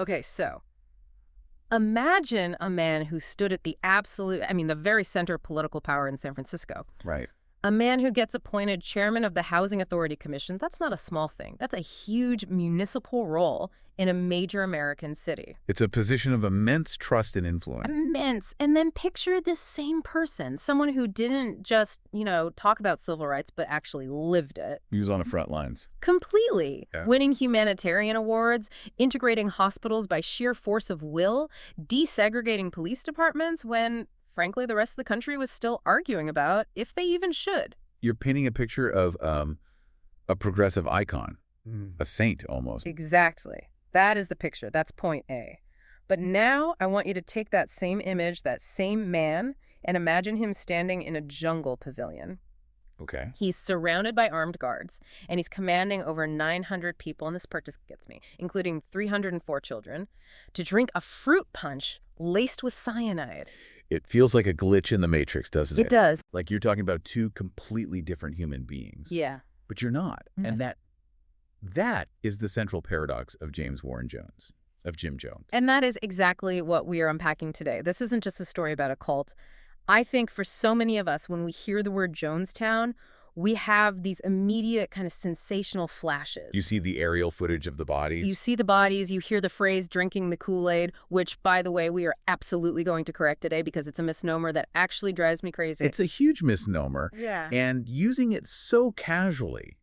Okay, so imagine a man who stood at the the very center of political power in San Francisco. Right. A man who gets appointed chairman of the Housing Authority Commission. That's not a small thing. That's a huge municipal role in a major American city. It's a position of immense trust and influence. Immense. And then picture this same person, someone who didn't just, talk about civil rights, but actually lived it. He was on the front lines. Completely. Yeah. Winning humanitarian awards, integrating hospitals by sheer force of will, desegregating police departments when, frankly, the rest of the country was still arguing about if they even should. You're painting a picture of a progressive icon, a saint almost. Exactly. That is the picture. That's point A. But now I want you to take that same image, that same man, and imagine him standing in a jungle pavilion. Okay. He's surrounded by armed guards, and he's commanding over 900 people, and this part just gets me, including 304 children, to drink a fruit punch laced with cyanide. It feels like a glitch in the Matrix, doesn't it? It does. Like you're talking about two completely different human beings. Yeah. But you're not. Mm-hmm. And that is the central paradox of Jim Jones. And that is exactly what we are unpacking today. This isn't just a story about a cult. I think for so many of us, when we hear the word Jonestown, we have these immediate kind of sensational flashes. You see the aerial footage of the bodies. You see the bodies, you hear the phrase drinking the Kool-Aid, which, by the way, we are absolutely going to correct today because it's a misnomer that actually drives me crazy. It's a huge misnomer. Yeah. And using it so casually,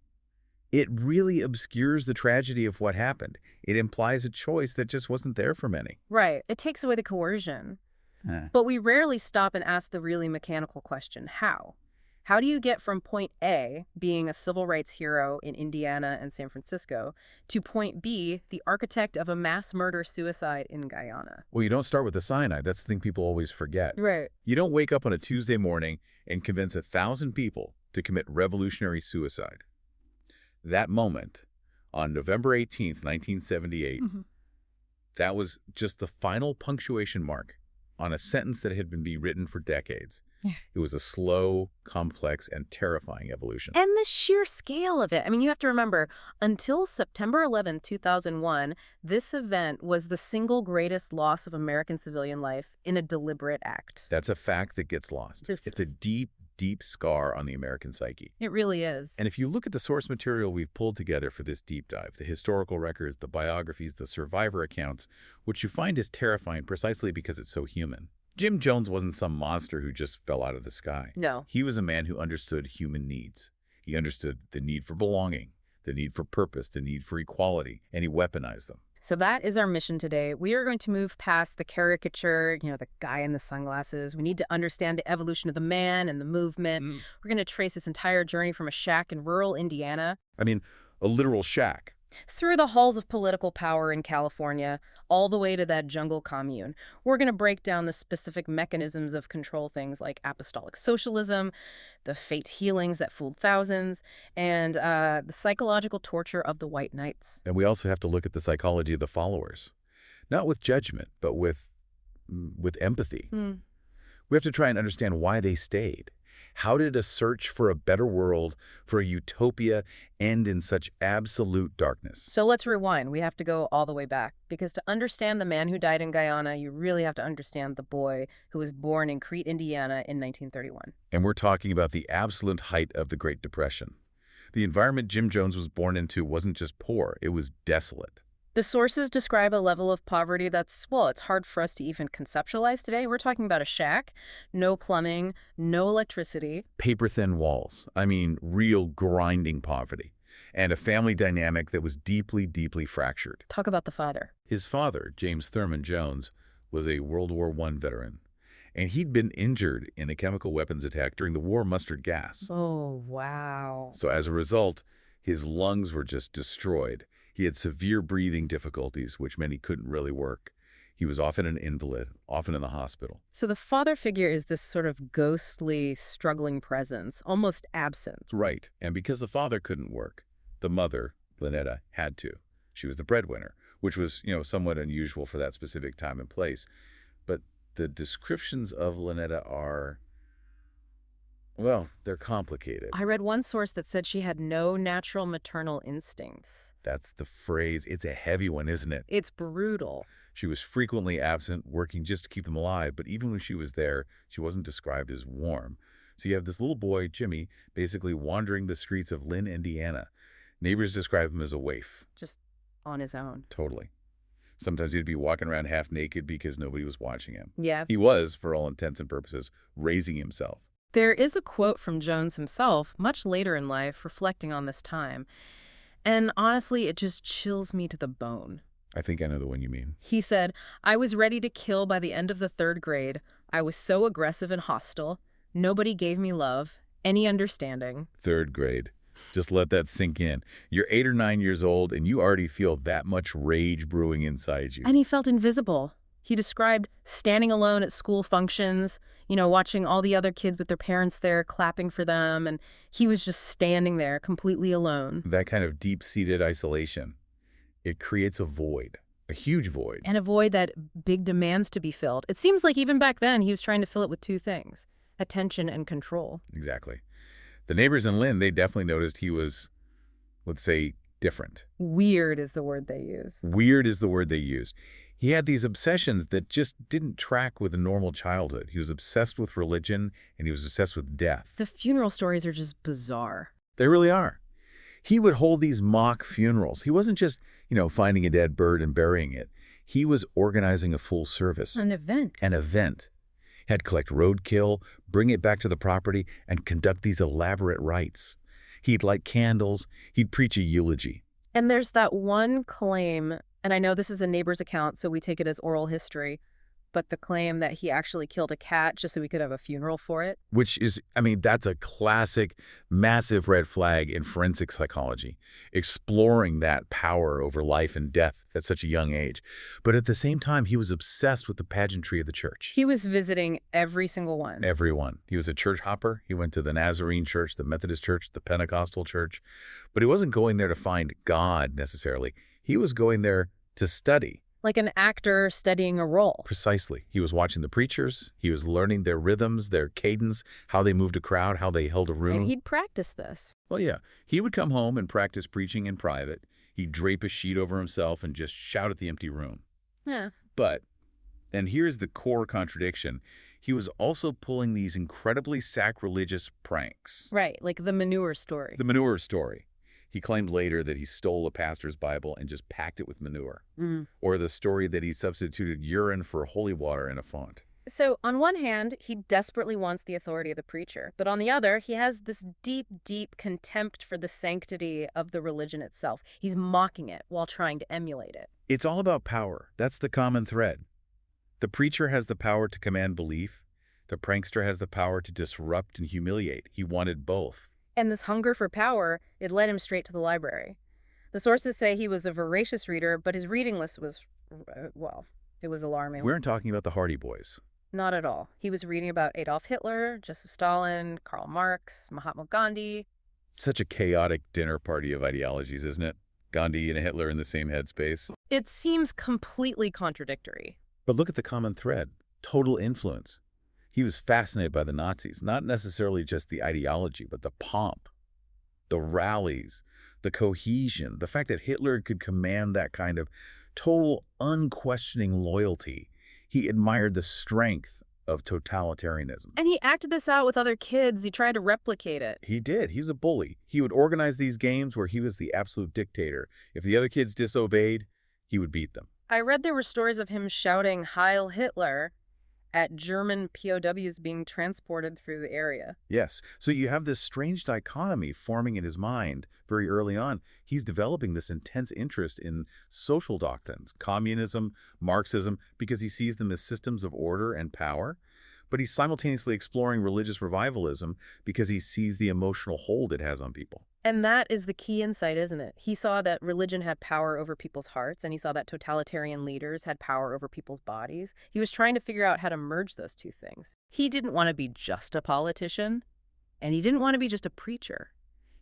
it really obscures the tragedy of what happened. It implies a choice that just wasn't there for many. Right. It takes away the coercion. But we rarely stop and ask the really mechanical question, how? How do you get from point A, being a civil rights hero in Indiana and San Francisco, to point B, the architect of a mass murder-suicide in Guyana? Well, you don't start with the cyanide. That's the thing people always forget. Right. You don't wake up on a Tuesday morning and convince 1,000 people to commit revolutionary suicide. That moment, on November 18th, 1978, that was just the final punctuation mark on a sentence that had been written for decades. Yeah. It was a slow, complex, and terrifying evolution. And the sheer scale of it. I mean, you have to remember, until September 11, 2001, this event was the single greatest loss of American civilian life in a deliberate act. That's a fact that gets lost. It's a deep, deep scar on the American psyche. It really is. And if you look at the source material we've pulled together for this deep dive, the historical records, the biographies, the survivor accounts, what you find is terrifying precisely because it's so human. Jim Jones wasn't some monster who just fell out of the sky. No. He was a man who understood human needs. He understood the need for belonging, the need for purpose, the need for equality, and he weaponized them. So that is our mission today. We are going to move past the caricature, the guy in the sunglasses. We need to understand the evolution of the man and the movement. We're going to trace this entire journey from a shack in rural Indiana. I mean, a literal shack. Through the halls of political power in California, all the way to that jungle commune. We're going to break down the specific mechanisms of control, things like Apostolic Socialism, the fate healings that fooled thousands, and the psychological torture of the White Knights. And we also have to look at the psychology of the followers, not with judgment, but with empathy. We have to try and understand why they stayed. How did a search for a better world, for a utopia, end in such absolute darkness? So let's rewind. We have to go all the way back. Because to understand the man who died in Guyana, you really have to understand the boy who was born in Crete, Indiana in 1931. And we're talking about the absolute height of the Great Depression. The environment Jim Jones was born into wasn't just poor, it was desolate. The sources describe a level of poverty that's, it's hard for us to even conceptualize today. We're talking about a shack, no plumbing, no electricity. Paper-thin walls. I mean, real grinding poverty. And a family dynamic that was deeply, deeply fractured. Talk about the father. His father, James Thurman Jones, was a World War I veteran. And he'd been injured in a chemical weapons attack during the war mustard gas. Oh, wow. So as a result, his lungs were just destroyed. He had severe breathing difficulties, which meant he couldn't really work. He was often an invalid, often in the hospital. So the father figure is this sort of ghostly, struggling presence, almost absent. Right. And because the father couldn't work, the mother, Lynetta, had to. She was the breadwinner, which was, somewhat unusual for that specific time and place. But the descriptions of Lynetta are Well, they're complicated. I read one source that said she had no natural maternal instincts. That's the phrase. It's a heavy one, isn't it? It's brutal. She was frequently absent, working just to keep them alive, but even when she was there, she wasn't described as warm. So you have this little boy, Jimmy, basically wandering the streets of Lynn, Indiana. Neighbors describe him as a waif. Just on his own. Totally. Sometimes he'd be walking around half naked because nobody was watching him. Yeah. He was, for all intents and purposes, raising himself. There is a quote from Jones himself, much later in life, reflecting on this time. And honestly, it just chills me to the bone. I think I know the one you mean. He said, "I was ready to kill by the end of the 3rd grade. I was so aggressive and hostile. Nobody gave me love, any understanding." 3rd grade. Just let that sink in. You're 8 or 9 years old, and you already feel that much rage brewing inside you. And he felt invisible. He described standing alone at school functions, watching all the other kids with their parents there clapping for them, and he was just standing there completely alone. That kind of deep-seated isolation, it creates a void, a huge void. And a void that big demands to be filled. It seems like even back then he was trying to fill it with 2 things, attention and control. Exactly. The neighbors in Lynn, they definitely noticed he was, let's say, different. Weird is the word they use. Weird is the word they used. He had these obsessions that just didn't track with a normal childhood. He was obsessed with religion, and he was obsessed with death. The funeral stories are just bizarre. They really are. He would hold these mock funerals. He wasn't just, finding a dead bird and burying it. He was organizing a full service. An event. An event. He'd collect roadkill, bring it back to the property, and conduct these elaborate rites. He'd light candles. He'd preach a eulogy. And there's that one claim, and I know this is a neighbor's account, so we take it as oral history, but the claim that he actually killed a cat just so we could have a funeral for it. Which is, that's a classic, massive red flag in forensic psychology, exploring that power over life and death at such a young age. But at the same time, he was obsessed with the pageantry of the church. He was visiting every single one. Everyone. He was a church hopper. He went to the Nazarene church, the Methodist church, the Pentecostal church. But he wasn't going there to find God necessarily. He was going there to study. Like an actor studying a role. Precisely. He was watching the preachers. He was learning their rhythms, their cadence, how they moved a crowd, how they held a room. And he'd practice this. Well, yeah. He would come home and practice preaching in private. He'd drape a sheet over himself and just shout at the empty room. Yeah. But, and here's the core contradiction, he was also pulling these incredibly sacrilegious pranks. Right, like the manure story. The manure story. He claimed later that he stole a pastor's Bible and just packed it with manure. Or the story that he substituted urine for holy water in a font. So on one hand, he desperately wants the authority of the preacher. But on the other, he has this deep, deep contempt for the sanctity of the religion itself. He's mocking it while trying to emulate it. It's all about power. That's the common thread. The preacher has the power to command belief. The prankster has the power to disrupt and humiliate. He wanted both. And this hunger for power, it led him straight to the library. The sources say he was a voracious reader, but his reading list was, it was alarming. We aren't talking about the Hardy Boys. Not at all. He was reading about Adolf Hitler, Joseph Stalin, Karl Marx, Mahatma Gandhi. Such a chaotic dinner party of ideologies, isn't it? Gandhi and Hitler in the same headspace. It seems completely contradictory. But look at the common thread. Total influence. He was fascinated by the Nazis, not necessarily just the ideology, but the pomp, the rallies, the cohesion, the fact that Hitler could command that kind of total, unquestioning loyalty. He admired the strength of totalitarianism. And he acted this out with other kids. He tried to replicate it. He did. He's a bully. He would organize these games where he was the absolute dictator. If the other kids disobeyed, he would beat them. I read there were stories of him shouting Heil Hitler at German POWs being transported through the area. Yes. So you have this strange dichotomy forming in his mind very early on. He's developing this intense interest in social doctrines, communism, Marxism, because he sees them as systems of order and power. But he's simultaneously exploring religious revivalism because he sees the emotional hold it has on people. And that is the key insight, isn't it? He saw that religion had power over people's hearts, and he saw that totalitarian leaders had power over people's bodies. He was trying to figure out how to merge those two things. He didn't want to be just a politician, and he didn't want to be just a preacher.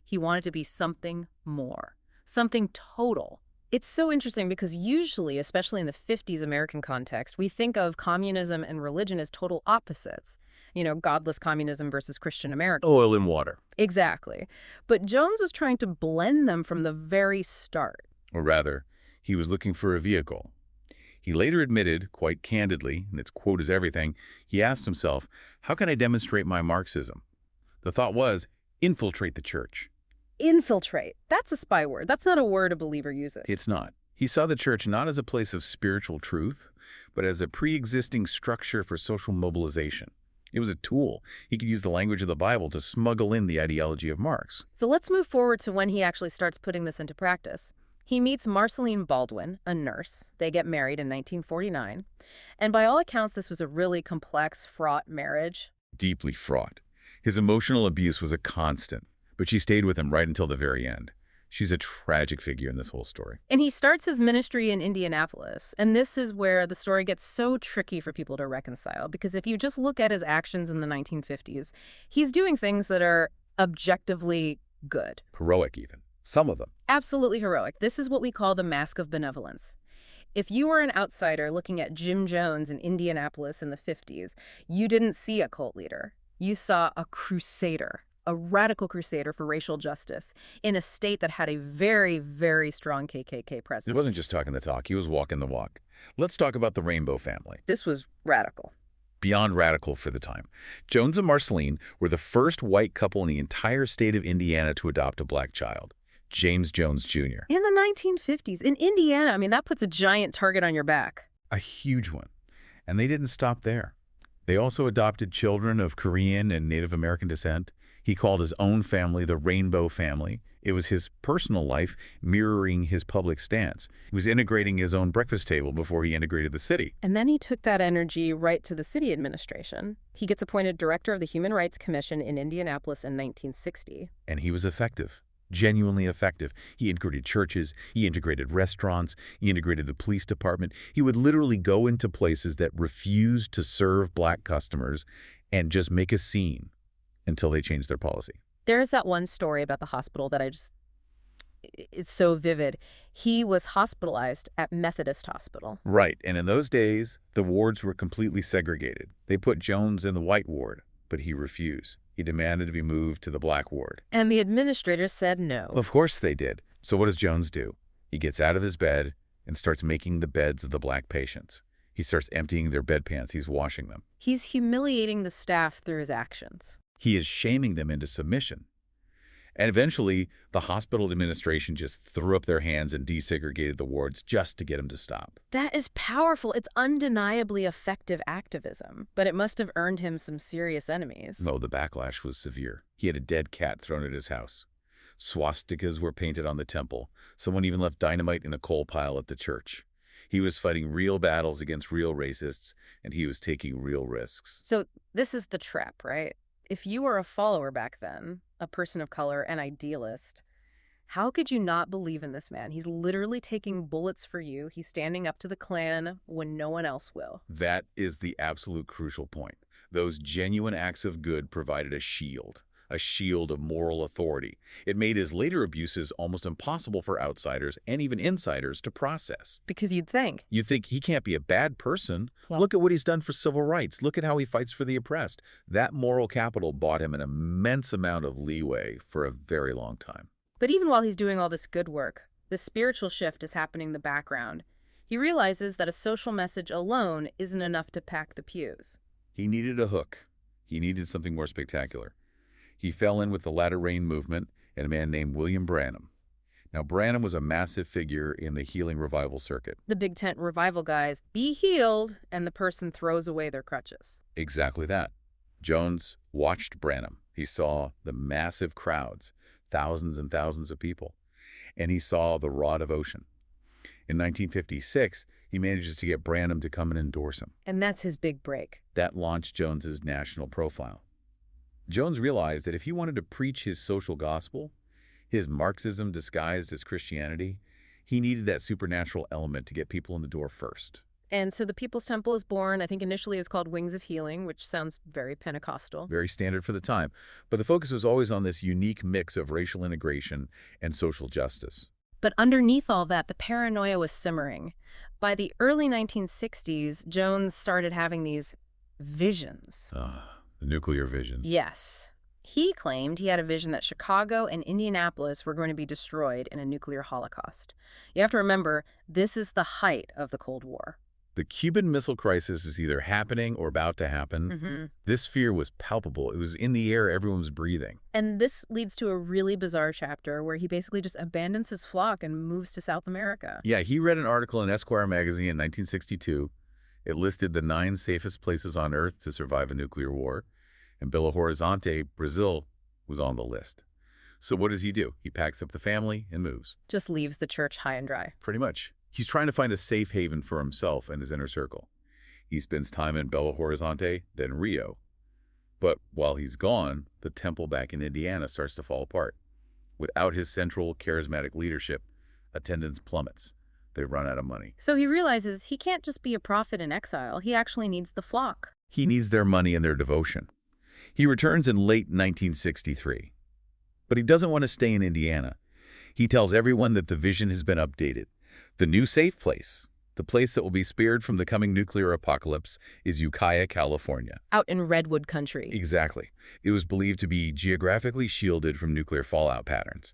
He wanted to be something more, something total, It's so interesting because usually, especially in the 50s American context, we think of communism and religion as total opposites. Godless communism versus Christian America. Oil and water. Exactly. But Jones was trying to blend them from the very start. Or rather, he was looking for a vehicle. He later admitted, quite candidly, and its quote is everything, he asked himself, how can I demonstrate my Marxism? The thought was, infiltrate the church. Infiltrate. That's a spy word. That's not a word a believer uses. It's not. He saw the church not as a place of spiritual truth, but as a pre-existing structure for social mobilization. It was a tool. He could use the language of the Bible to smuggle in the ideology of Marx. So let's move forward to when he actually starts putting this into practice. He meets Marceline Baldwin, a nurse. They get married in 1949. And by all accounts, this was a really complex, fraught marriage. Deeply fraught. His emotional abuse was a constant, but she stayed with him right until the very end. She's a tragic figure in this whole story. And he starts his ministry in Indianapolis. And this is where the story gets so tricky for people to reconcile. Because if you just look at his actions in the 1950s, he's doing things that are objectively good. Heroic, even. Some of them. Absolutely heroic. This is what we call the mask of benevolence. If you were an outsider looking at Jim Jones in Indianapolis in the 50s, you didn't see a cult leader. You saw a crusader, a radical crusader for racial justice in a state that had a very, very strong KKK presence. He wasn't just talking the talk, he was walking the walk. Let's talk about the Rainbow family. This was radical. Beyond radical for the time. Jones and Marceline were the first white couple in the entire state of Indiana to adopt a black child. James Jones Jr. In the 1950s, in Indiana, I mean, that puts a giant target on your back. A huge one. And they didn't stop there. They also adopted children of Korean and Native American descent. He called his own family the Rainbow family. It was his personal life mirroring his public stance. He was integrating his own breakfast table before he integrated the city. And then he took that energy right to the city administration. He gets appointed director of the Human Rights Commission in Indianapolis in 1960. And he was effective. Genuinely effective. He integrated churches, he integrated restaurants, he integrated the police department. He would literally go into places that refused to serve black customers and just make a scene until they changed their policy. There is that one story about the hospital that it's so vivid. He was hospitalized at Methodist Hospital. Right, and in those days, the wards were completely segregated. They put Jones in the white ward, but he refused. He demanded to be moved to the black ward. And the administrators said no. Of course they did. So what does Jones do? He gets out of his bed and starts making the beds of the black patients. He starts emptying their bedpans. He's washing them. He's humiliating the staff through his actions. He is shaming them into submission. And eventually, the hospital administration just threw up their hands and desegregated the wards just to get him to stop. That is powerful. It's undeniably effective activism, but it must have earned him some serious enemies. No, the backlash was severe. He had a dead cat thrown at his house. Swastikas were painted on the temple. Someone even left dynamite in a coal pile at the church. He was fighting real battles against real racists, and he was taking real risks. So this is the trap, right? If you were a follower back then, a person of color, an idealist, how could you not believe in this man? He's literally taking bullets for you. He's standing up to the Klan when no one else will. That is the absolute crucial point. Those genuine acts of good provided a shield of moral authority. It made his later abuses almost impossible for outsiders and even insiders to process. Because you'd think he can't be a bad person. Well, look at what he's done for civil rights. Look at how he fights for the oppressed. That moral capital bought him an immense amount of leeway for a very long time. But even while he's doing all this good work, the spiritual shift is happening in the background. He realizes that a social message alone isn't enough to pack the pews. He needed a hook. He needed something more spectacular. He fell in with the Latter Rain movement and a man named William Branham. Now, Branham was a massive figure in the healing revival circuit. The big tent revival guys, be healed, and the person throws away their crutches. Exactly that. Jones watched Branham. He saw the massive crowds, thousands and thousands of people, and he saw the raw devotion. In 1956, he manages to get Branham to come and endorse him. And that's his big break. That launched Jones's national profile. Jones realized that if he wanted to preach his social gospel, his Marxism disguised as Christianity, he needed that supernatural element to get people in the door first. And so the People's Temple is born. I think initially it was called Wings of Healing, which sounds very Pentecostal. Very standard for the time. But the focus was always on this unique mix of racial integration and social justice. But underneath all that, the paranoia was simmering. By the early 1960s, Jones started having these visions. The nuclear visions. Yes. He claimed he had a vision that Chicago and Indianapolis were going to be destroyed in a nuclear holocaust. You have to remember, this is the height of the Cold War. The Cuban Missile Crisis is either happening or about to happen. Mm-hmm. This fear was palpable. It was in the air. Everyone was breathing. And this leads to a really bizarre chapter where he basically just abandons his flock and moves to South America. Yeah, he read an article in Esquire magazine in 1962. It listed the 9 safest places on Earth to survive a nuclear war. And Belo Horizonte, Brazil, was on the list. So what does he do? He packs up the family and moves. Just leaves the church high and dry. Pretty much. He's trying to find a safe haven for himself and his inner circle. He spends time in Belo Horizonte, then Rio. But while he's gone, the temple back in Indiana starts to fall apart. Without his central, charismatic leadership, attendance plummets. They run out of money. So he realizes he can't just be a prophet in exile. He actually needs the flock. He needs their money and their devotion. He returns in late 1963. But he doesn't want to stay in Indiana. He tells everyone that the vision has been updated. The new safe place, the place that will be spared from the coming nuclear apocalypse, is Ukiah, California. Out in Redwood Country. Exactly. It was believed to be geographically shielded from nuclear fallout patterns.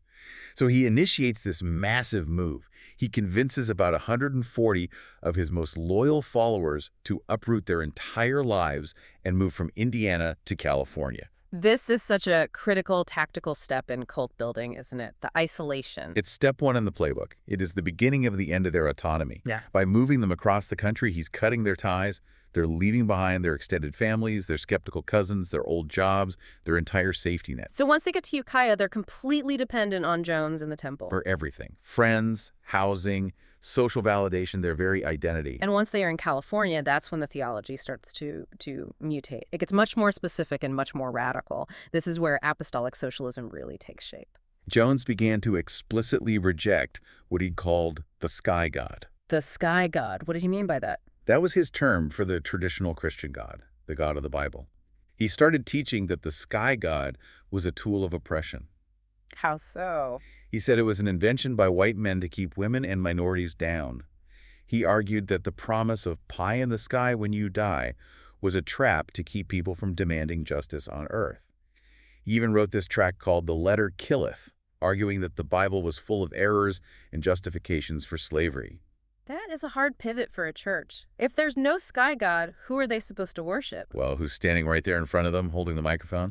So he initiates this massive move. He convinces about 140 of his most loyal followers to uproot their entire lives and move from Indiana to California. This is such a critical tactical step in cult building, isn't it? The isolation. It's step 1 in the playbook. It is the beginning of the end of their autonomy. Yeah. By moving them across the country, he's cutting their ties. They're leaving behind their extended families, their skeptical cousins, their old jobs, their entire safety net. So once they get to Ukiah, they're completely dependent on Jones and the temple. For everything. Friends, housing, social validation, their very identity. And once they are in California, that's when the theology starts to mutate. It gets much more specific and much more radical. This is where Apostolic Socialism really takes shape. Jones began to explicitly reject what he called the sky god. The sky god. What did he mean by that? That was his term for the traditional Christian God, the God of the Bible. He started teaching that the sky god was a tool of oppression. How so? He said it was an invention by white men to keep women and minorities down. He argued that the promise of pie in the sky when you die was a trap to keep people from demanding justice on earth. He even wrote this tract called The Letter Killeth, arguing that the Bible was full of errors and justifications for slavery. That is a hard pivot for a church. If there's no sky god, who are they supposed to worship? Well, who's standing right there in front of them holding the microphone?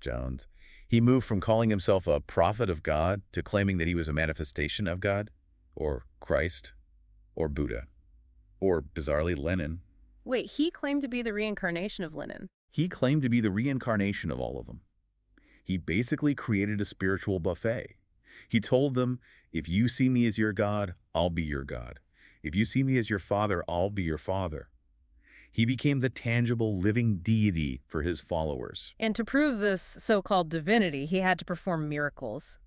Jones. He moved from calling himself a prophet of God to claiming that he was a manifestation of God, or Christ, or Buddha, or, bizarrely, Lenin. Wait, he claimed to be the reincarnation of Lenin. He claimed to be the reincarnation of all of them. He basically created a spiritual buffet. He told them, if you see me as your God, I'll be your God. If you see me as your father, I'll be your father. He became the tangible, living deity for his followers. And to prove this so-called divinity, he had to perform miracles.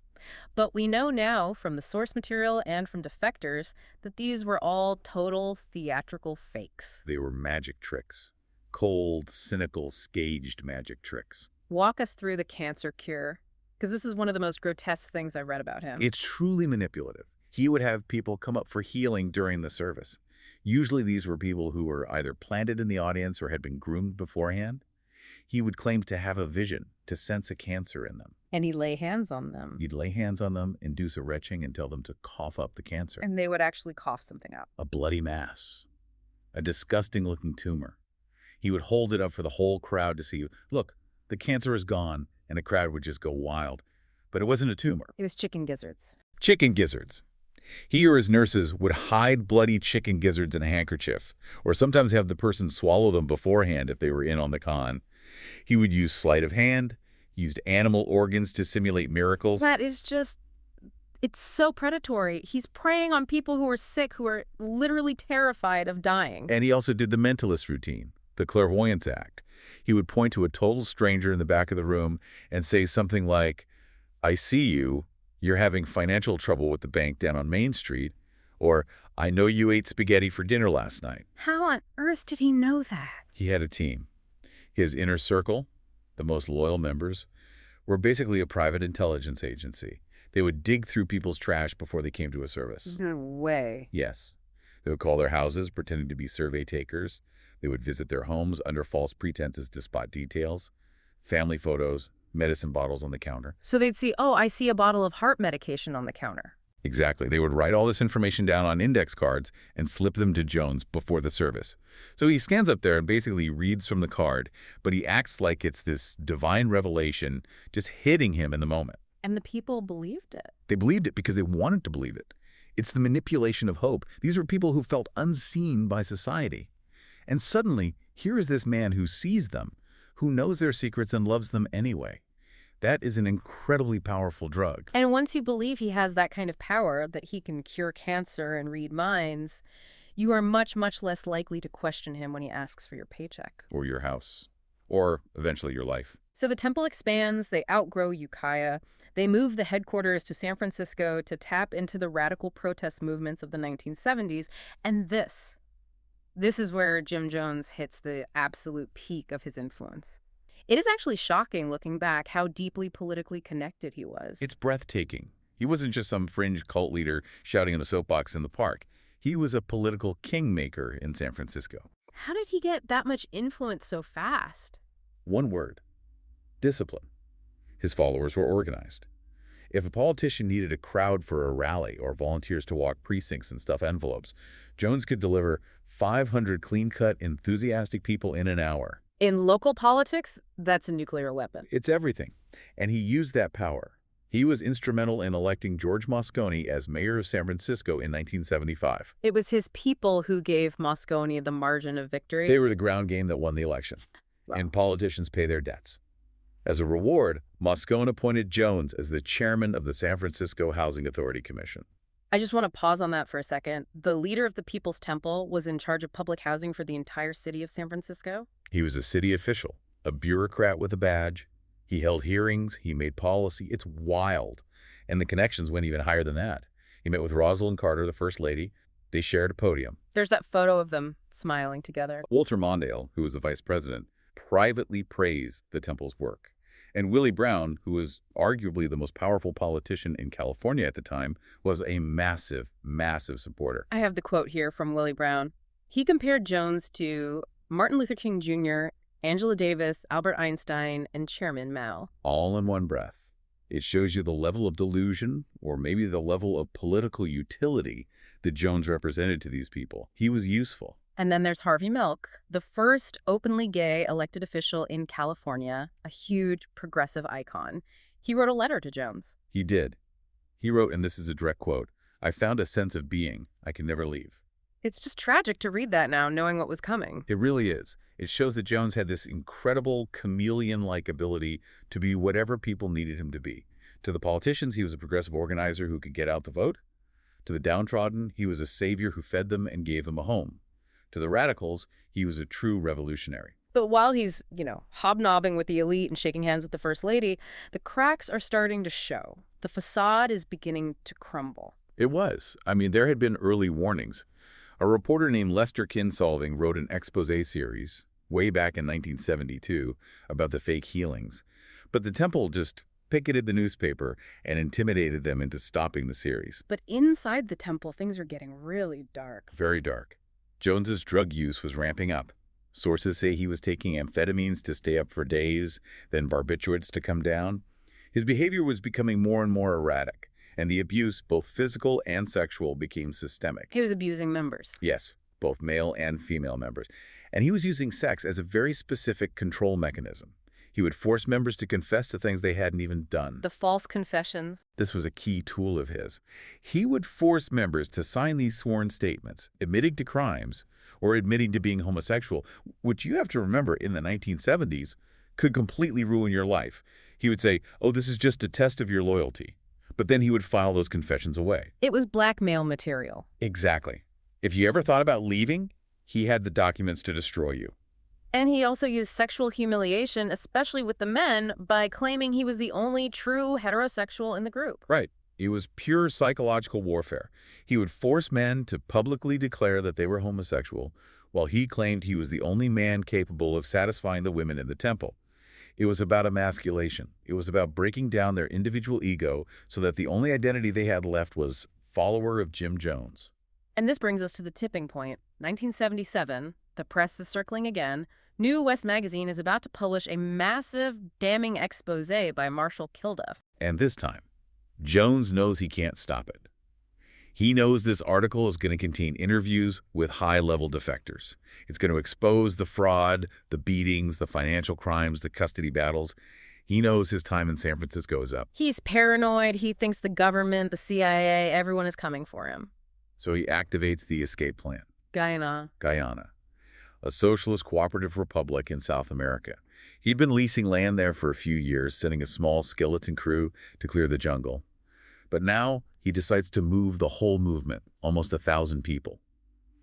But we know now from the source material and from defectors that these were all total theatrical fakes. They were magic tricks. Cold, cynical, staged magic tricks. Walk us through the cancer cure, because this is one of the most grotesque things I've read about him. It's truly manipulative. He would have people come up for healing during the service. Usually these were people who were either planted in the audience or had been groomed beforehand. He would claim to have a vision, to sense a cancer in them. And he'd lay hands on them. He'd lay hands on them, induce a retching, and tell them to cough up the cancer. And they would actually cough something up. A bloody mass. A disgusting-looking tumor. He would hold it up for the whole crowd to see. Look, the cancer is gone, and the crowd would just go wild. But it wasn't a tumor. It was chicken gizzards. Chicken gizzards. He or his nurses would hide bloody chicken gizzards in a handkerchief, or sometimes have the person swallow them beforehand if they were in on the con. He would use sleight of hand, used animal organs to simulate miracles. That is just, it's so predatory. He's preying on people who are sick, who are literally terrified of dying. And he also did the mentalist routine, the clairvoyance act. He would point to a total stranger in the back of the room and say something like, I see you. You're having financial trouble with the bank down on Main Street, or I know you ate spaghetti for dinner last night. How on earth did he know that? He had a team. His inner circle, the most loyal members, were basically a private intelligence agency. They would dig through people's trash before they came to a service. No way. Yes. They would call their houses, pretending to be survey takers. They would visit their homes under false pretenses to spot details, family photos, medicine bottles on the counter. So they'd see, oh, I see a bottle of heart medication on the counter. Exactly. They would write all this information down on index cards and slip them to Jones before the service. So he stands up there and basically reads from the card, but he acts like it's this divine revelation just hitting him in the moment. And the people believed it. They believed it because they wanted to believe it. It's the manipulation of hope. These were people who felt unseen by society. And suddenly, here is this man who sees them, who knows their secrets and loves them anyway. That is an incredibly powerful drug. And once you believe he has that kind of power, that he can cure cancer and read minds, you are much, much less likely to question him when he asks for your paycheck. Or your house. Or eventually your life. So the temple expands, they outgrow Ukiah, they move the headquarters to San Francisco to tap into the radical protest movements of the 1970s, and this is where Jim Jones hits the absolute peak of his influence. It is actually shocking, looking back, how deeply politically connected he was. It's breathtaking. He wasn't just some fringe cult leader shouting in a soapbox in the park. He was a political kingmaker in San Francisco. How did he get that much influence so fast? One word: discipline. His followers were organized. If a politician needed a crowd for a rally or volunteers to walk precincts and stuff envelopes, Jones could deliver 500 clean-cut, enthusiastic people in an hour. In local politics, that's a nuclear weapon. It's everything. And he used that power. He was instrumental in electing George Moscone as mayor of San Francisco in 1975. It was his people who gave Moscone the margin of victory. They were the ground game that won the election. Wow. And politicians pay their debts. As a reward, Moscone appointed Jones as the chairman of the San Francisco Housing Authority Commission. I just want to pause on that for a second. The leader of the People's Temple was in charge of public housing for the entire city of San Francisco? He was a city official, a bureaucrat with a badge. He held hearings, he made policy. It's wild. And the connections went even higher than that. He met with Rosalind Carter, the first lady. They shared a podium. There's that photo of them smiling together. Walter Mondale, who was the vice president, privately praised the temple's work. And Willie Brown, who was arguably the most powerful politician in California at the time, was a massive, massive supporter. I have the quote here from Willie Brown. He compared Jones to Martin Luther King Jr., Angela Davis, Albert Einstein, and Chairman Mao. All in one breath. It shows you the level of delusion, or maybe the level of political utility that Jones represented to these people. He was useful. And then there's Harvey Milk, the first openly gay elected official in California, a huge progressive icon. He wrote a letter to Jones. He did. He wrote, and this is a direct quote, "I found a sense of being I can never leave." It's just tragic to read that now, knowing what was coming. It really is. It shows that Jones had this incredible chameleon-like ability to be whatever people needed him to be. To the politicians, he was a progressive organizer who could get out the vote. To the downtrodden, he was a savior who fed them and gave them a home. To the radicals, he was a true revolutionary. But while he's, hobnobbing with the elite and shaking hands with the First Lady, the cracks are starting to show. The facade is beginning to crumble. It was. There had been early warnings. A reporter named Lester Kinsolving wrote an expose series way back in 1972 about the fake healings. But the temple just picketed the newspaper and intimidated them into stopping the series. But inside the temple, things are getting really dark. Very dark. Jones's drug use was ramping up. Sources say he was taking amphetamines to stay up for days, then barbiturates to come down. His behavior was becoming more and more erratic, and the abuse, both physical and sexual, became systemic. He was abusing members. Yes, both male and female members. And he was using sex as a very specific control mechanism. He would force members to confess to things they hadn't even done. The false confessions. This was a key tool of his. He would force members to sign these sworn statements, admitting to crimes or admitting to being homosexual, which you have to remember in the 1970s could completely ruin your life. He would say, "Oh, this is just a test of your loyalty." But then he would file those confessions away. It was blackmail material. Exactly. If you ever thought about leaving, he had the documents to destroy you. And he also used sexual humiliation, especially with the men, by claiming he was the only true heterosexual in the group. Right. It was pure psychological warfare. He would force men to publicly declare that they were homosexual, while he claimed he was the only man capable of satisfying the women in the temple. It was about emasculation. It was about breaking down their individual ego so that the only identity they had left was follower of Jim Jones. And this brings us to the tipping point. 1977, the press is circling again. New West magazine is about to publish a massive, damning expose by Marshall Kilduff. And this time, Jones knows he can't stop it. He knows this article is going to contain interviews with high-level defectors. It's going to expose the fraud, the beatings, the financial crimes, the custody battles. He knows his time in San Francisco is up. He's paranoid. He thinks the government, the CIA, everyone is coming for him. So he activates the escape plan. Guyana, a socialist cooperative republic in South America. He'd been leasing land there for a few years, sending a small skeleton crew to clear the jungle. But now he decides to move the whole movement, almost 1,000 people.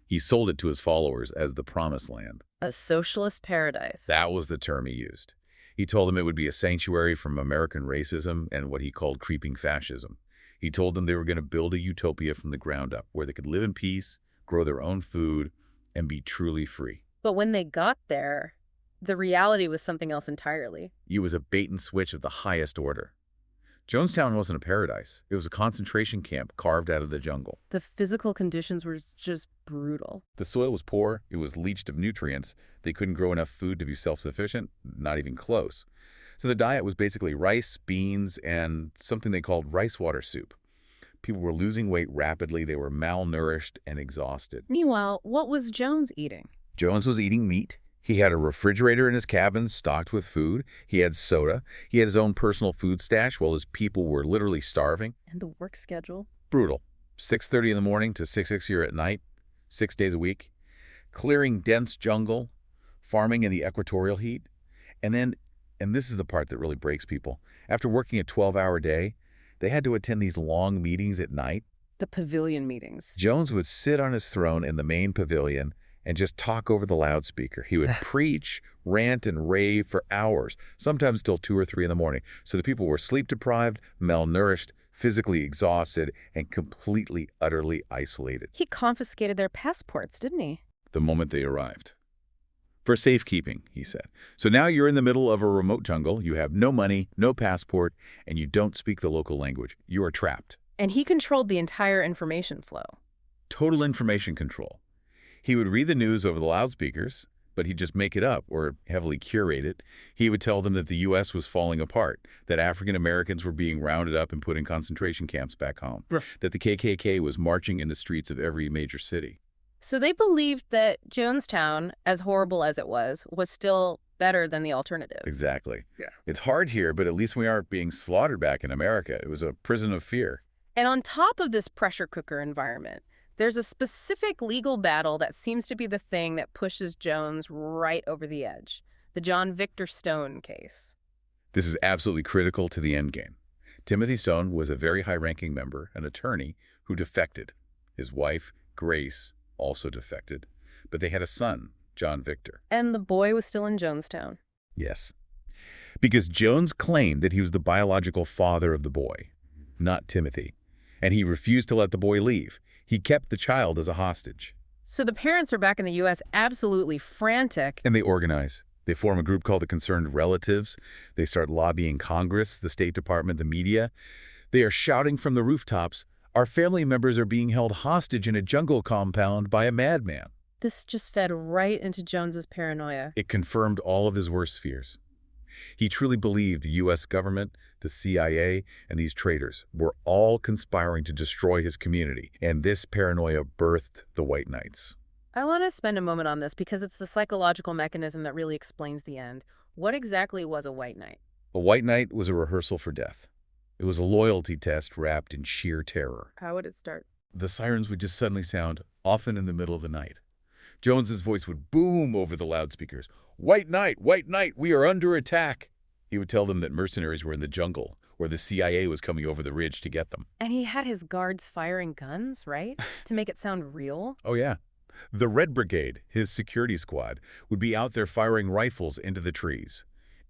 He sold it to his followers as the Promised Land. a socialist paradise. That was the term he used. He told them it would be a sanctuary from American racism and what he called creeping fascism. He told them they were going to build a utopia from the ground up, where they could live in peace, grow their own food, and be truly free. But when they got there, the reality was something else entirely. It was a bait and switch of the highest order. Jonestown wasn't a paradise. It was a concentration camp carved out of the jungle. The physical conditions were just brutal. The soil was poor. It was leached of nutrients. They couldn't grow enough food to be self-sufficient, not even close. So the diet was basically rice, beans, and something they called rice water soup. People were losing weight rapidly. They were malnourished and exhausted. Meanwhile, what was Jones eating? Jones was eating meat. He had a refrigerator in his cabin stocked with food. He had soda. He had his own personal food stash while his people were literally starving. And the work schedule? Brutal. 6:30 in the morning to 6 at night, 6 days a week. Clearing dense jungle, farming in the equatorial heat. And this is the part that really breaks people, after working a 12-hour day, they had to attend these long meetings at night. The pavilion meetings. Jones would sit on his throne in the main pavilion and just talk over the loudspeaker. He would preach, rant, and rave for hours, sometimes till 2 or 3 in the morning. So the people were sleep-deprived, malnourished, physically exhausted, and completely, utterly isolated. He confiscated their passports, didn't he? The moment they arrived. For safekeeping, he said. So now you're in the middle of a remote jungle, you have no money, no passport, and you don't speak the local language. You are trapped. And he controlled the entire information flow. Total information control. He would read the news over the loudspeakers, but he'd just make it up or heavily curate it. He would tell them that the U.S. was falling apart, that African Americans were being rounded up and put in concentration camps back home, that the KKK was marching in the streets of every major city. So they believed that Jonestown, as horrible as it was still better than the alternative. Exactly. Yeah. It's hard here, but at least we aren't being slaughtered back in America. It was a prison of fear. And on top of this pressure cooker environment, there's a specific legal battle that seems to be the thing that pushes Jones right over the edge. The John Victor Stone case. This is absolutely critical to the endgame. Timothy Stone was a very high-ranking member, an attorney, who defected. His wife, Grace, also defected, but they had a son, John Victor. And the boy was still in Jonestown. Yes. Because Jones claimed that he was the biological father of the boy, not Timothy, and he refused to let the boy leave. He kept the child as a hostage. So the parents are back in the U.S. absolutely frantic. And they organize. They form a group called the Concerned Relatives. They start lobbying Congress, the State Department, the media. They are shouting from the rooftops, "Our family members are being held hostage in a jungle compound by a madman." This just fed right into Jones's paranoia. It confirmed all of his worst fears. He truly believed the U.S. government, the CIA, and these traitors were all conspiring to destroy his community, and this paranoia birthed the White Knights. I want to spend a moment on this because it's the psychological mechanism that really explains the end. What exactly was a White Knight? A White Knight was a rehearsal for death. It was a loyalty test wrapped in sheer terror. How would it start? The sirens would just suddenly sound, often in the middle of the night. Jones's voice would boom over the loudspeakers. White Knight, we are under attack." He would tell them that mercenaries were in the jungle, or the CIA was coming over the ridge to get them. And he had his guards firing guns, right? To make it sound real? Oh, yeah. The Red Brigade, his security squad, would be out there firing rifles into the trees.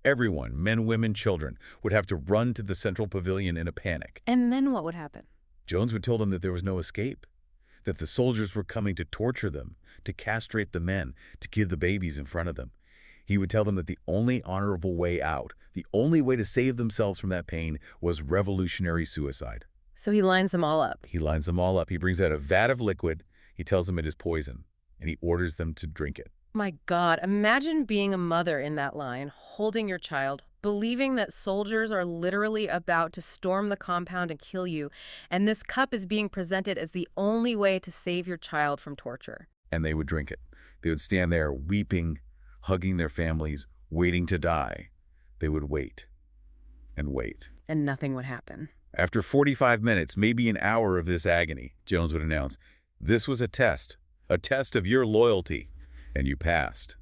Everyone, men, women, children, would have to run to the central pavilion in a panic. And then what would happen? Jones would tell them that there was no escape, that the soldiers were coming to torture them, to castrate the men, to kill the babies in front of them. He would tell them that the only honorable way out, the only way to save themselves from that pain, was revolutionary suicide. So he lines them all up. He lines them all up. He brings out a vat of liquid. He tells them it is poison, and he orders them to drink it. My God, imagine being a mother in that line, holding your child, believing that soldiers are literally about to storm the compound and kill you, and this cup is being presented as the only way to save your child from torture. And they would drink it. They would stand there weeping, hugging their families, waiting to die. They would wait and wait. And nothing would happen. After 45 minutes, maybe an hour of this agony, Jones would announce, "This was a test of your loyalty, and you passed."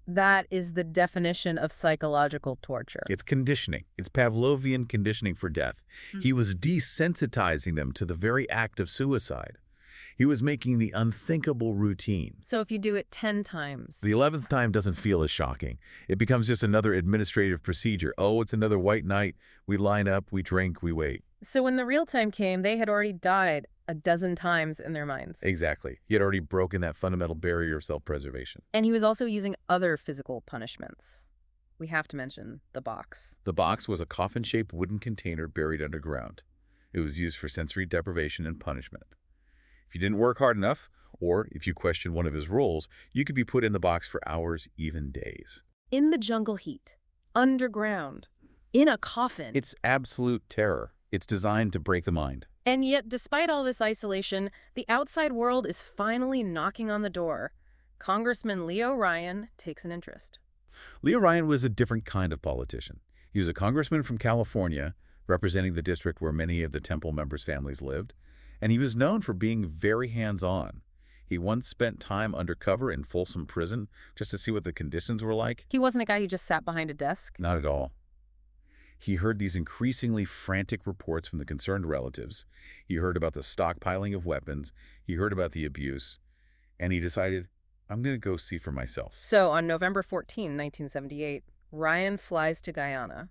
That is the definition of psychological torture. It's conditioning. It's Pavlovian conditioning for death. He was desensitizing them to the very act of suicide. He was making the unthinkable routine. So if you do it 10 times. The 11th time doesn't feel as shocking. It becomes just another administrative procedure. Oh, it's another white night. We line up, we drink, we wait. So when the real time came, they had already died a dozen times in their minds. Exactly. He had already broken that fundamental barrier of self-preservation. And he was also using other physical punishments. We have to mention the box. The box was a coffin-shaped wooden container buried underground. It was used for sensory deprivation and punishment. If you didn't work hard enough, or if you questioned one of his rules, you could be put in the box for hours, even days. In the jungle heat, underground, in a coffin. It's absolute terror. It's designed to break the mind. And yet, despite all this isolation, the outside world is finally knocking on the door. Congressman Leo Ryan takes an interest. Leo Ryan was a different kind of politician. He was a congressman from California, representing the district where many of the Temple members' families lived, and he was known for being very hands-on. He once spent time undercover in Folsom Prison just to see what the conditions were like. He wasn't a guy who just sat behind a desk? Not at all. He heard these increasingly frantic reports from the concerned relatives. He heard about the stockpiling of weapons. He heard about the abuse. And he decided, I'm going to go see for myself. So on November 14, 1978, Ryan flies to Guyana.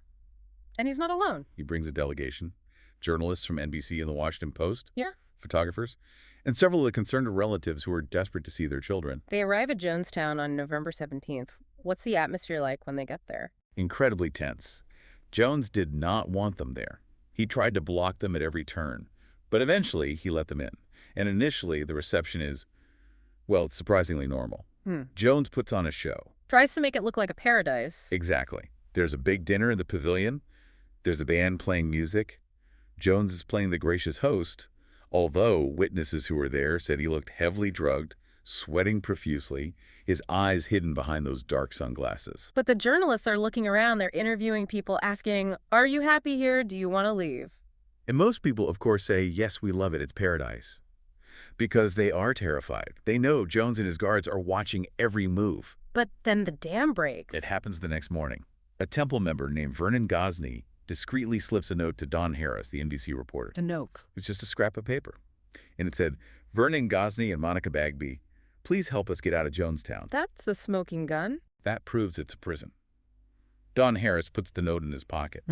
And he's not alone. He brings a delegation. Journalists from NBC and the Washington Post. Yeah. Photographers. And several of the concerned relatives who were desperate to see their children. They arrive at Jonestown on November 17th. What's the atmosphere like when they get there? Incredibly tense. Jones did not want them there. He tried to block them at every turn. But eventually, he let them in. And initially, the reception is, well, it's surprisingly normal. Jones puts on a show. Tries to make it look like a paradise. Exactly. There's a big dinner in the pavilion. There's a band playing music. Jones is playing the gracious host, although witnesses who were there said he looked heavily drugged, sweating profusely, his eyes hidden behind those dark sunglasses. But the journalists are looking around. They're interviewing people, asking, are you happy here? Do you want to leave? And most people, of course, say, yes, we love it. It's paradise. Because they are terrified. They know Jones and his guards are watching every move. But then the dam breaks. It happens the next morning. A Temple member named Vernon Gosney discreetly slips a note to Don Harris, the NBC reporter. The note. It was just a scrap of paper. And it said, Vernon Gosney and Monica Bagby, please help us get out of Jonestown. That's the smoking gun. That proves it's a prison. Don Harris puts the note in his pocket.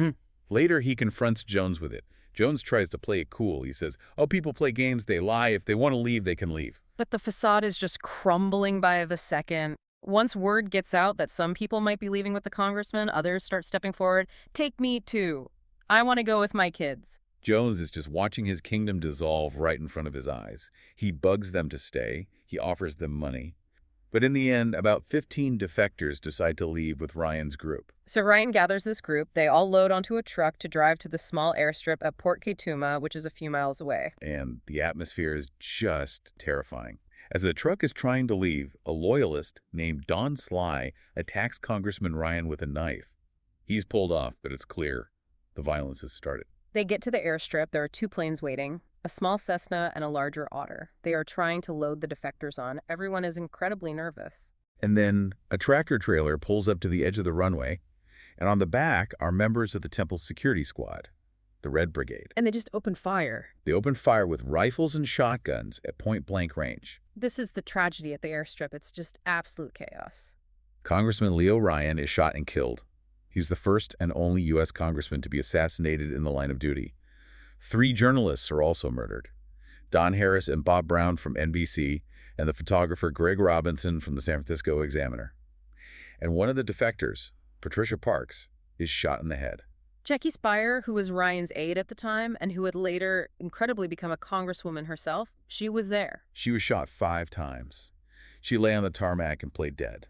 Later, he confronts Jones with it. Jones tries to play it cool. He says, oh, people play games, they lie. If they want to leave, they can leave. But the facade is just crumbling by the second. Once word gets out that some people might be leaving with the congressman, others start stepping forward. Take me too. I want to go with my kids. Jones is just watching his kingdom dissolve right in front of his eyes. He bugs them to stay. He offers them money. But in the end, about 15 defectors decide to leave with Ryan's group. So Ryan gathers this group. They all load onto a truck to drive to the small airstrip at Port Kaituma, which is a few miles away. And the atmosphere is just terrifying. As the truck is trying to leave, a loyalist named Don Sly attacks Congressman Ryan with a knife. He's pulled off, but it's clear the violence has started. They get to the airstrip. There are two planes waiting, a small Cessna and a larger Otter. They are trying to load the defectors on. Everyone is incredibly nervous. And then a tractor trailer pulls up to the edge of the runway, and on the back are members of the Temple's security squad, the Red Brigade. And they just open fire. They open fire with rifles and shotguns at point-blank range. This is the tragedy at the airstrip. It's just absolute chaos. Congressman Leo Ryan is shot and killed. He's the first and only U.S. congressman to be assassinated in the line of duty. 3 journalists are also murdered. Don Harris and Bob Brown from NBC, and the photographer Greg Robinson from the San Francisco Examiner. And one of the defectors, Patricia Parks, is shot in the head. Jackie Spire, who was Ryan's aide at the time and who would later incredibly become a congresswoman herself, she was there. She was shot 5 times. She lay on the tarmac and played dead.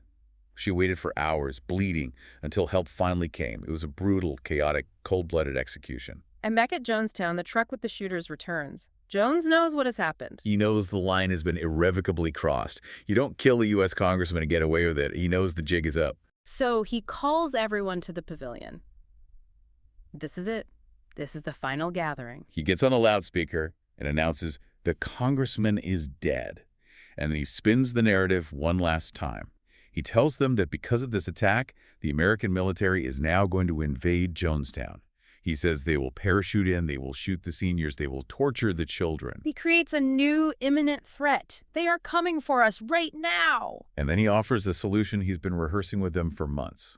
She waited for hours, bleeding, until help finally came. It was a brutal, chaotic, cold-blooded execution. And back at Jonestown, the truck with the shooters returns. Jones knows what has happened. He knows the line has been irrevocably crossed. You don't kill a U.S. congressman and get away with it. He knows the jig is up. So he calls everyone to the pavilion. This is it. This is the final gathering. He gets on a loudspeaker and announces the congressman is dead. And then he spins the narrative one last time. He tells them that because of this attack, the American military is now going to invade Jonestown. He says they will parachute in, they will shoot the seniors, they will torture the children. He creates a new imminent threat. They are coming for us right now. And then he offers the solution he's been rehearsing with them for months.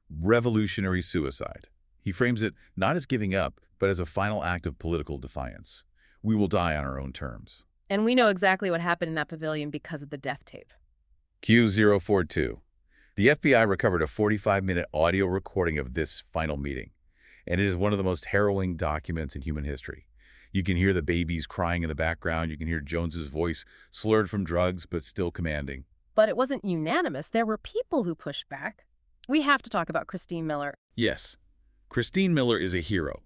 Revolutionary suicide. He frames it not as giving up, but as a final act of political defiance. We will die on our own terms. And we know exactly what happened in that pavilion because of the death tape. Q042. The FBI recovered a 45-minute audio recording of this final meeting, and it is one of the most harrowing documents in human history. You can hear the babies crying in the background. You can hear Jones's voice slurred from drugs, but still commanding. But it wasn't unanimous. There were people who pushed back. We have to talk about Christine Miller. Yes, Christine Miller is a hero.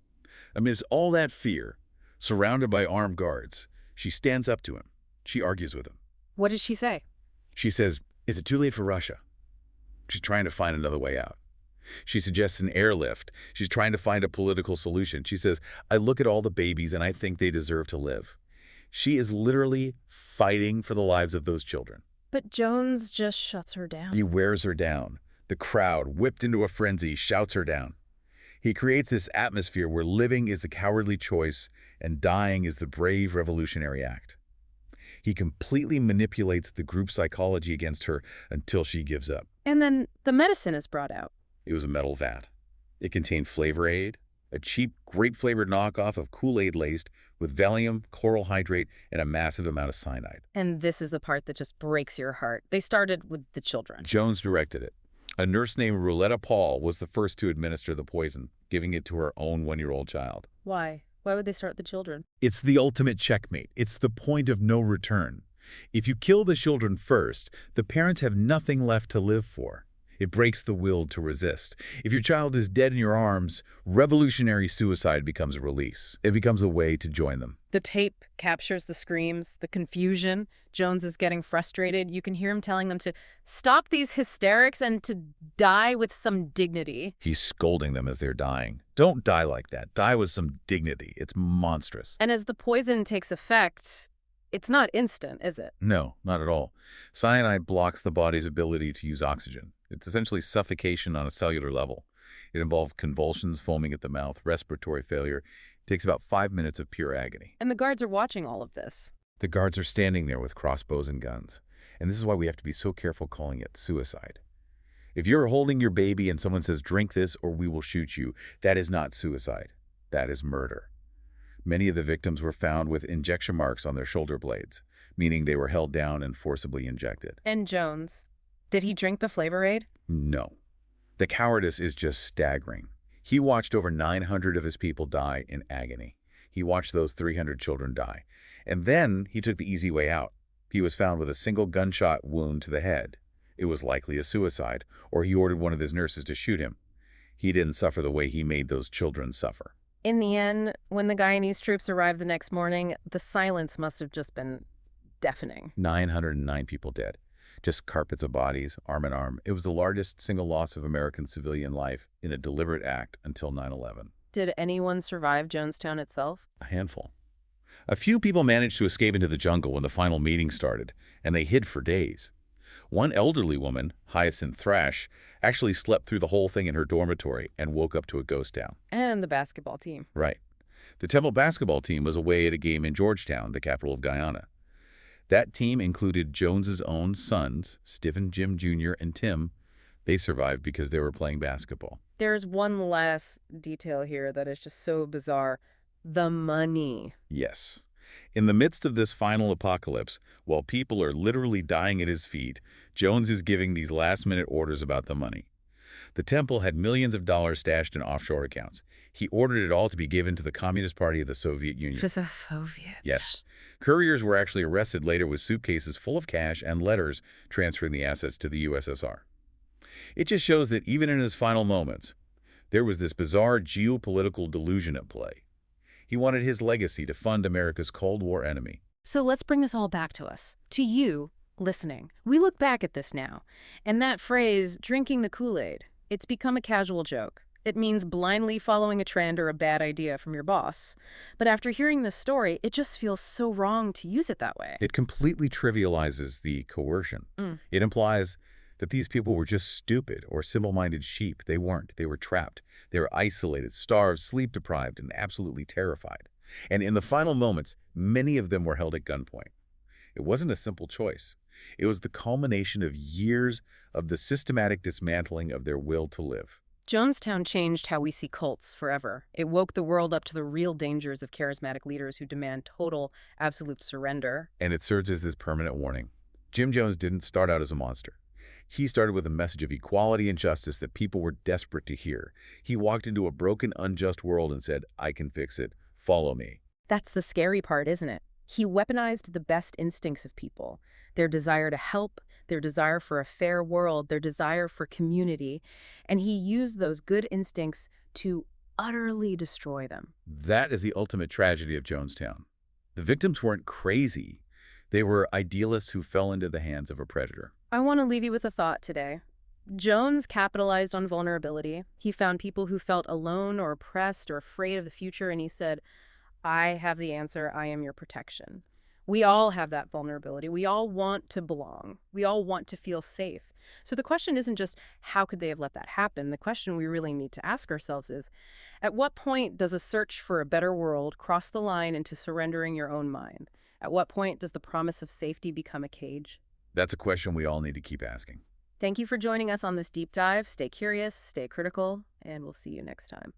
Amidst all that fear, surrounded by armed guards, she stands up to him. She argues with him. What did she say? She says, "Is it too late for Russia?" She's trying to find another way out. She suggests an airlift. She's trying to find a political solution. She says, "I look at all the babies and I think they deserve to live." She is literally fighting for the lives of those children. But Jones just shuts her down. He wears her down. The crowd, whipped into a frenzy, shouts her down. He creates this atmosphere where living is the cowardly choice and dying is the brave revolutionary act. He completely manipulates the group psychology against her until she gives up. And then the medicine is brought out. It was a metal vat. It contained Flavor Aid, a cheap, grape-flavored knockoff of Kool-Aid laced with Valium, chloral hydrate, and a massive amount of cyanide. And this is the part that just breaks your heart. They started with the children. Jones directed it. A nurse named Rouletta Paul was the first to administer the poison, giving it to her own 1-year-old child. Why? Why would they start the children? It's the ultimate checkmate. It's the point of no return. If you kill the children first, the parents have nothing left to live for. It breaks the will to resist. If your child is dead in your arms, revolutionary suicide becomes a release. It becomes a way to join them. The tape captures the screams, the confusion. Jones is getting frustrated. You can hear him telling them to stop these hysterics and to die with some dignity. He's scolding them as they're dying. Don't die like that. Die with some dignity. It's monstrous. And as the poison takes effect, it's not instant, is it? No, not at all. Cyanide blocks the body's ability to use oxygen. It's essentially suffocation on a cellular level. It involves convulsions, foaming at the mouth, respiratory failure. It takes about 5 minutes of pure agony. And the guards are watching all of this. The guards are standing there with crossbows and guns. And this is why we have to be so careful calling it suicide. If you're holding your baby and someone says, "Drink this or we will shoot you," that is not suicide. That is murder. Many of the victims were found with injection marks on their shoulder blades, meaning they were held down and forcibly injected. And Jones, did he drink the Flavor Aid? No. The cowardice is just staggering. He watched over 900 of his people die in agony. He watched those 300 children die. And then he took the easy way out. He was found with a single gunshot wound to the head. It was likely a suicide, or he ordered one of his nurses to shoot him. He didn't suffer the way he made those children suffer. In the end, when the Guyanese troops arrived the next morning, the silence must have just been deafening. 909 people dead. Just carpets of bodies, arm in arm. It was the largest single loss of American civilian life in a deliberate act until 9/11. Did anyone survive Jonestown itself? A handful. A few people managed to escape into the jungle when the final meeting started, and they hid for days. One elderly woman, Hyacinth Thrash, actually slept through the whole thing in her dormitory and woke up to a ghost town. And the basketball team. Right. The Temple basketball team was away at a game in Georgetown, the capital of Guyana. That team included Jones's own sons, Stephen, Jim Jr., and Tim. They survived because they were playing basketball. There's one last detail here that is just so bizarre. The money. Yes. In the midst of this final apocalypse, while people are literally dying at his feet, Jones is giving these last-minute orders about the money. The temple had millions of dollars stashed in offshore accounts. He ordered it all to be given to the Communist Party of the Soviet Union. For the Soviets. Yes. Couriers were actually arrested later with suitcases full of cash and letters transferring the assets to the USSR. It just shows that even in his final moments, there was this bizarre geopolitical delusion at play. He wanted his legacy to fund America's Cold War enemy. So let's bring this all back to us, to you, listening. We look back at this now, and that phrase, drinking the Kool-Aid, it's become a casual joke. It means blindly following a trend or a bad idea from your boss. But after hearing this story, it just feels so wrong to use it that way. It completely trivializes the coercion. Mm. It implies that these people were just stupid or simple-minded sheep. They weren't. They were trapped. They were isolated, starved, sleep-deprived, and absolutely terrified. And in the final moments, many of them were held at gunpoint. It wasn't a simple choice. It was the culmination of years of the systematic dismantling of their will to live. Jonestown changed how we see cults forever. It woke the world up to the real dangers of charismatic leaders who demand total, absolute surrender. And it serves as this permanent warning. Jim Jones didn't start out as a monster. He started with a message of equality and justice that people were desperate to hear. He walked into a broken, unjust world and said, "I can fix it. Follow me." That's the scary part, isn't it? He weaponized the best instincts of people, their desire to help, their desire for a fair world, their desire for community, and he used those good instincts to utterly destroy them. That is the ultimate tragedy of Jonestown. The victims weren't crazy. They were idealists who fell into the hands of a predator. I want to leave you with a thought today. Jones capitalized on vulnerability. He found people who felt alone or oppressed or afraid of the future, and he said, "I have the answer. I am your protection." We all have that vulnerability. We all want to belong. We all want to feel safe. So the question isn't just, how could they have let that happen? The question we really need to ask ourselves is, at what point does a search for a better world cross the line into surrendering your own mind? At what point does the promise of safety become a cage? That's a question we all need to keep asking. Thank you for joining us on this deep dive. Stay curious, stay critical, and we'll see you next time.